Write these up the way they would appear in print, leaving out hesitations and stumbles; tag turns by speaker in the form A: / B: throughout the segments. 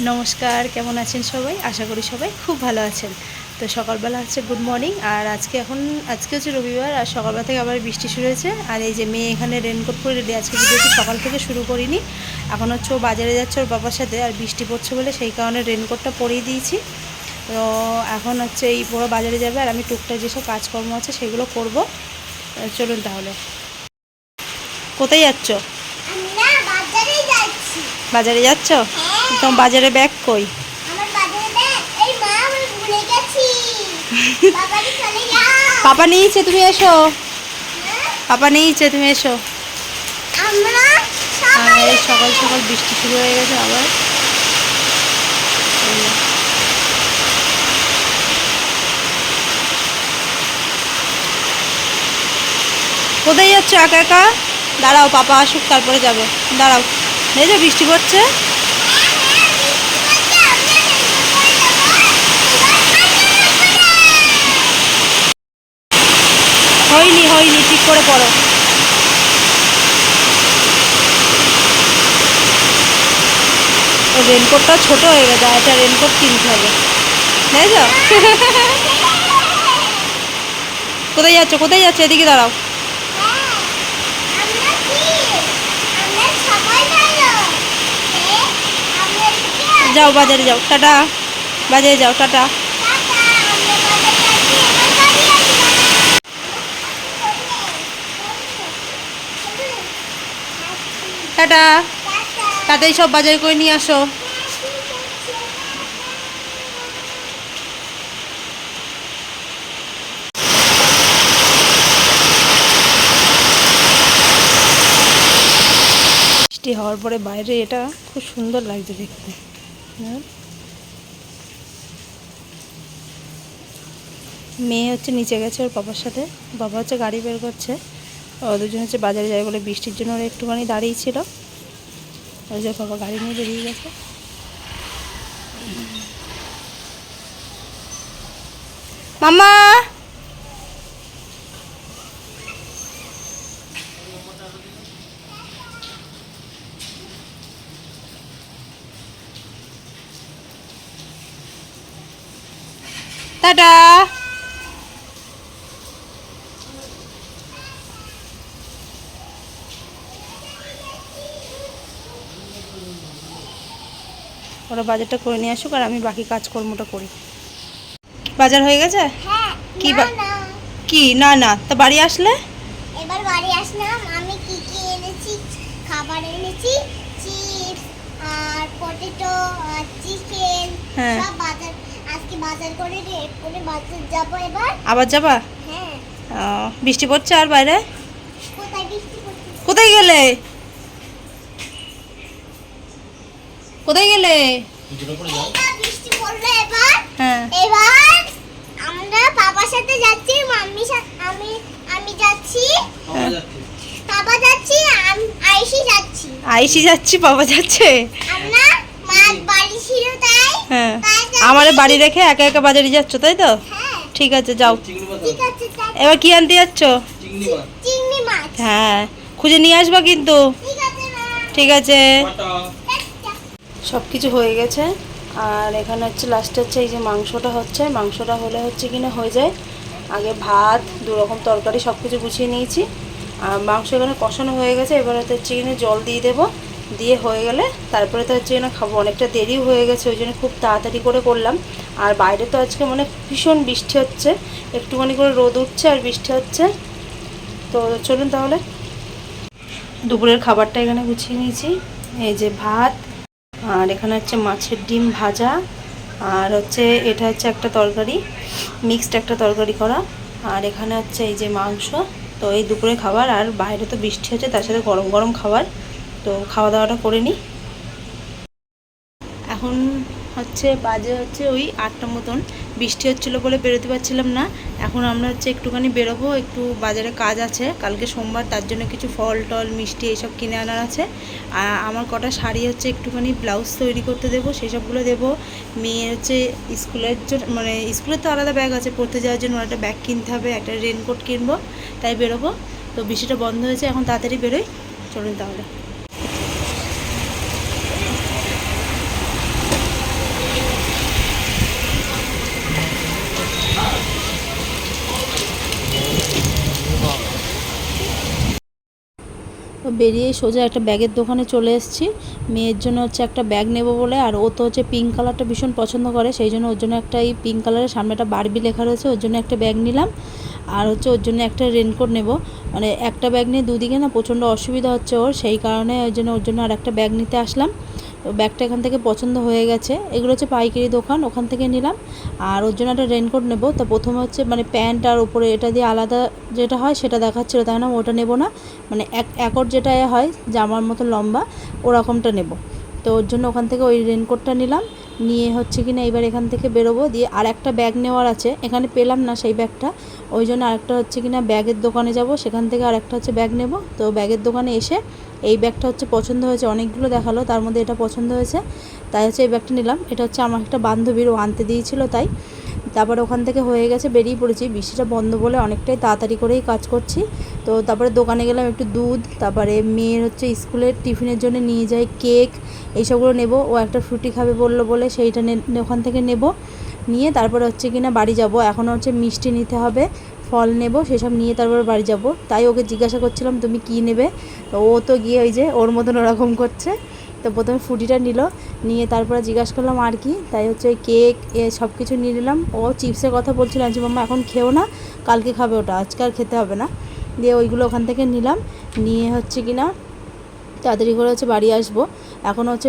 A: নমস্কার, কেমন আছেন সবাই? আশা করি সবাই খুব ভালো আছেন। তো সকালবেলা হচ্ছে গুড মর্নিং। আর আজকে হচ্ছে রবিবার, আর সকালবেলা থেকে আবার বৃষ্টি শুরু হয়েছে। আর এই যে মেয়ে এখানে রেনকোট পরে রেডি। আজকে ভিডিওটি সকাল থেকে শুরু করিনি, এখন হচ্ছে ও বাজারে যাচ্ছে ওর বাবার সাথে, আর বৃষ্টি পড়ছে বলে সেই কারণে রেনকোটটা পরিয়ে দিয়েছি। তো এখন হচ্ছে এই পুরো বাজারে যাবে, আর আমি টুকটাক যেসব কাজকর্ম আছে সেগুলো করব। চলুন তাহলে। কোথায় যাচ্ছ? বাজারে যাচ্ছ? তোমার বাজারে ব্যাগ কই? পাপা নিয়েছে, তুমি এসো। পাপা নিয়েছে, তুমি এসো। এই সকাল সকাল বৃষ্টি শুরু হয়ে গেছে আবার। কোথায় যাচ্ছ একা একা? দাঁড়াও, পাপা আসুক তারপরে যাবে। দাঁড়াও, দেখো বৃষ্টি পড়ছে। হয়নি, ঠিক করে পড়ো। রেনকোটটা ছোট হয়ে গেছে, একটা রেনকোট কিনতে হবে। দেখো কোথায় যাচ্ছ? এদিকে দাঁড়াও। যাও বাজারে যাও, টাটা। বাজারে যাও, টাটা। টাটা। তাড়াতাড়ি সব বাজার করে নিয়ে আসো। বৃষ্টি হওয়ার পরে বাইরে এটা খুব সুন্দর লাগছে দেখতে। মেয়ে হচ্ছে নিচে গেছে ওর বাবার সাথে, বাবা হচ্ছে গাড়ি বের করছে। দুজন হচ্ছে বাজারে যাবে বলে, বৃষ্টির জন্য ওরা একটুখানি দাঁড়িয়ে ছিল। ওই যে বাবা গাড়ি নিয়ে বেরিয়ে গেছে। মামা, টাটা। ওরা বাজারটা করে নিয়ে আসুক, আর আমি বাকি কাজকর্মটা করি। বাজার হয়ে গেছে? কি না না, তা বাড়ি আসলে?
B: এবার বাড়ি আসলাম, আমি কি এনেছি? খাবার এনেছি, চিপস আর পটেটো আর চিকেন, সব বাজার। আজকে বাজার করে বাজার যাব।
A: আবার যাবা?
B: হ্যাঁ।
A: বৃষ্টি পড়ছে আর বাইরে?
B: কোথায় বৃষ্টি পড়ছে?
A: কোথায় গেলে?
B: বৃষ্টি পড়লো এবার। এবার আমরা বাবার সাথে যাচ্ছি, আমি যাচ্ছি, বাবা যাচ্ছি,
A: আইসি যাচ্ছি, বাবা যাচ্ছে।
B: আমরা বাড়ি ছিল তাই।
A: আমারে বাড়ি রেখে একা একা বাজারে যাচ্ছ, তাই তো? ঠিক আছে, যাও। এবার কি আনতে যাচ্ছ?
B: চিংড়ি মাছ।
A: হ্যাঁ, খুঁজে নিয়ে আসবা কিন্তু। ঠিক আছে। সব কিছু হয়ে গেছে, আর এখানে হচ্ছে লাস্টে হচ্ছে এই যে মাংসটা হচ্ছে। মাংসটা হলে হচ্ছে কিনা হয়ে যায়। আগে ভাত, দু রকম তরকারি সব কিছু গুছিয়ে নিয়েছি, আর মাংস এখানে কষানো হয়ে গেছে। এবার হচ্ছে কিনা জল দিয়ে দেবো, দিয়ে হয়ে গেলে তারপরে তো হচ্ছে কিনা খাবো। অনেকটা দেরিও হয়ে গেছে, ওই জন্য খুব তাড়াতাড়ি করে করলাম। আর বাইরে তো আজকে মানে ভীষণ বৃষ্টি হচ্ছে, একটুখানি করে রোদ উঠছে আর বৃষ্টি হচ্ছে। তো চলুন তাহলে। দুপুরের খাবারটা এখানে গুছিয়ে নিয়েছি। এই যে ভাত, আর এখানে হচ্ছে মাছের ডিম ভাজা, আর হচ্ছে এটা হচ্ছে একটা তরকারি, মিক্সড একটা তরকারি করা, আর এখানে হচ্ছে এই যে মাংস। তো এই দুপুরে খাবার, আর বাইরে তো বৃষ্টি হচ্ছে, তার সাথে গরম গরম খাবার। তো খাওয়া দাওয়াটা করে নিই। এখন হচ্ছে বাজে হচ্ছে ওই 8টা মতন। বৃষ্টি হচ্ছিলো বলে বেরোতে পারছিলাম না। এখন আমরা হচ্ছে একটুখানি বেরোবো, একটু বাজারে কাজ আছে, কালকে সোমবার, তার জন্য কিছু ফল টল মিষ্টি এইসব কিনে আনার আছে। আর আমার কটা শাড়ি হচ্ছে একটুখানি ব্লাউজ তৈরি করতে দেবো, সেসবগুলো দেবো। মেয়ের হচ্ছে স্কুলের জন্য, মানে স্কুলের তো আলাদা ব্যাগ আছে, পড়তে যাওয়ার জন্য একটা ব্যাগ কিনতে হবে, একটা রেনকোট কিনবো, তাই বেরোবো। তো বৃষ্টিটা বন্ধ হয়েছে, এখন তাড়াতাড়ি বেরোই। চলুন তাহলে। বেরিয়ে সোজা একটা ব্যাগের দোকানে চলে এসেছি। মেয়ের জন্য হচ্ছে একটা ব্যাগ নেব বলে, আর ও তো হচ্ছে পিঙ্ক কালারটা ভীষণ পছন্দ করে, সেই জন্য ওর জন্য একটা এই পিঙ্ক কালারের সামনে একটা বারবি লেখা রয়েছে, ওর জন্য একটা ব্যাগ নিলাম। আর হচ্ছে ওর জন্য একটা রেনকোট নেব, মানে একটা ব্যাগ নিয়ে দুদিকে না প্রচণ্ড অসুবিধা হচ্ছে ওর, সেই কারণে ওর জন্য আর একটা ব্যাগ নিতে আসলাম। তো ব্যাগটা এখান থেকে পছন্দ হয়ে গেছে। এগুলো হচ্ছে পাইকারি দোকান, ওখান থেকে নিলাম। আর ওর জন্য একটা রেনকোট নেব। তো প্রথমে হচ্ছে মানে প্যান্ট আর উপরে এটা দিয়ে আলাদা যেটা হয় সেটা দেখাচ্ছিলো, তাই না ওটা নেব না, মানে একর যেটা হয় জামার মতো লম্বা ওরকমটা নেব। তো ওর জন্য ওখান থেকে ওই রেনকোটটা নিলাম, নিয়ে হচ্ছে কিনা এবার এখান থেকে বেরোবো। দিয়ে আর একটা ব্যাগ নেওয়ার আছে, এখানে পেলাম না সেই ব্যাগটা, ওই জন্য আরেকটা হচ্ছে কিনা ব্যাগের দোকানে যাব, সেখান থেকে আরেকটা হচ্ছে ব্যাগ নেব। তো ব্যাগের দোকানে এসে এই ব্যাগটা হচ্ছে পছন্দ হয়েছে, অনেকগুলো দেখালো, তার মধ্যে এটা পছন্দ হয়েছে, তাই হচ্ছে এই ব্যাগটা নিলাম। এটা হচ্ছে আমার একটা বান্ধবীর, ও আনতে দিয়েছিল তাই। তারপরে ওখান থেকে হয়ে গেছে, বেরিয়ে পড়েছি। বৃষ্টিটা বন্ধ বলে অনেকটাই তাড়াতাড়ি করেই কাজ করছি। তো তারপরে দোকানে গেলাম একটু দুধ, তারপরে মেয়ের হচ্ছে স্কুলের টিফিনের জন্য নিয়ে যাই কেক, এইসবগুলো নেব। ও একটা ফ্রুটি খাবে বললো বলে সেইটা ওখান থেকে নেব, নিয়ে তারপরে হচ্ছে কিনা বাড়ি যাব। এখন হচ্ছে মিষ্টি নিতে হবে, ফল নেব, সেসব নিয়ে তারপর বাড়ি যাব। তাই ওকে জিজ্ঞাসা করছিলাম তুমি কী নেবে, তো ও তো গিয়ে ওই যে ওর মতন ওরকম করছে। তো প্রথমে ফ্রুটিটা নিল, নিয়ে তারপরে জিজ্ঞাসা করলাম আর কি, তাই হচ্ছে ওই কেক সব কিছু নিয়ে নিলাম। ও চিপসের কথা বলছিল, যে মাম্মা এখন খেও না, কালকে খাবে ওটা, আজকে আর খেতে হবে না। দিয়ে ওইগুলো ওখান থেকে নিলাম, নিয়ে হচ্ছে কিনা তাড়াতাড়ি করে হচ্ছে বাড়ি আসবো। এখন হচ্ছে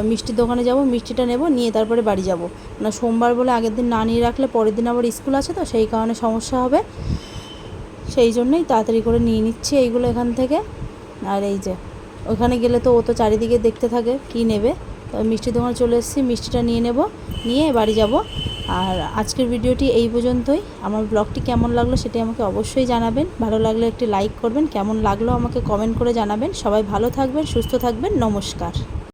A: মিষ্টির দোকানে যাব, মিষ্টিটা নেব, নিয়ে তারপরে বাড়ি যাব। না সোমবার বলে আগের দিন না নিয়ে রাখলে পরের দিন আবার স্কুল আছে, তো সেই কারণে সমস্যা হবে, সেই জন্যই তাড়াতাড়ি করে নিয়ে নিচ্ছি এইগুলো এখান থেকে। আর এই যে ওখানে গেলে তো ও তো চারিদিকে দেখতে থাকে কী নেবে। তো মিষ্টির দোকানে চলে এসেছি, মিষ্টিটা নিয়ে নেব, নিয়ে বাড়ি যাব। আর আজকের ভিডিওটি এই পর্যন্তই। আমার ব্লগটি কেমন লাগলো সেটি আমাকে অবশ্যই জানাবেন, ভালো লাগলে একটি লাইক করবেন, কেমন লাগলো আমাকে কমেন্ট করে জানাবেন। সবাই ভালো থাকবেন, সুস্থ থাকবেন, নমস্কার।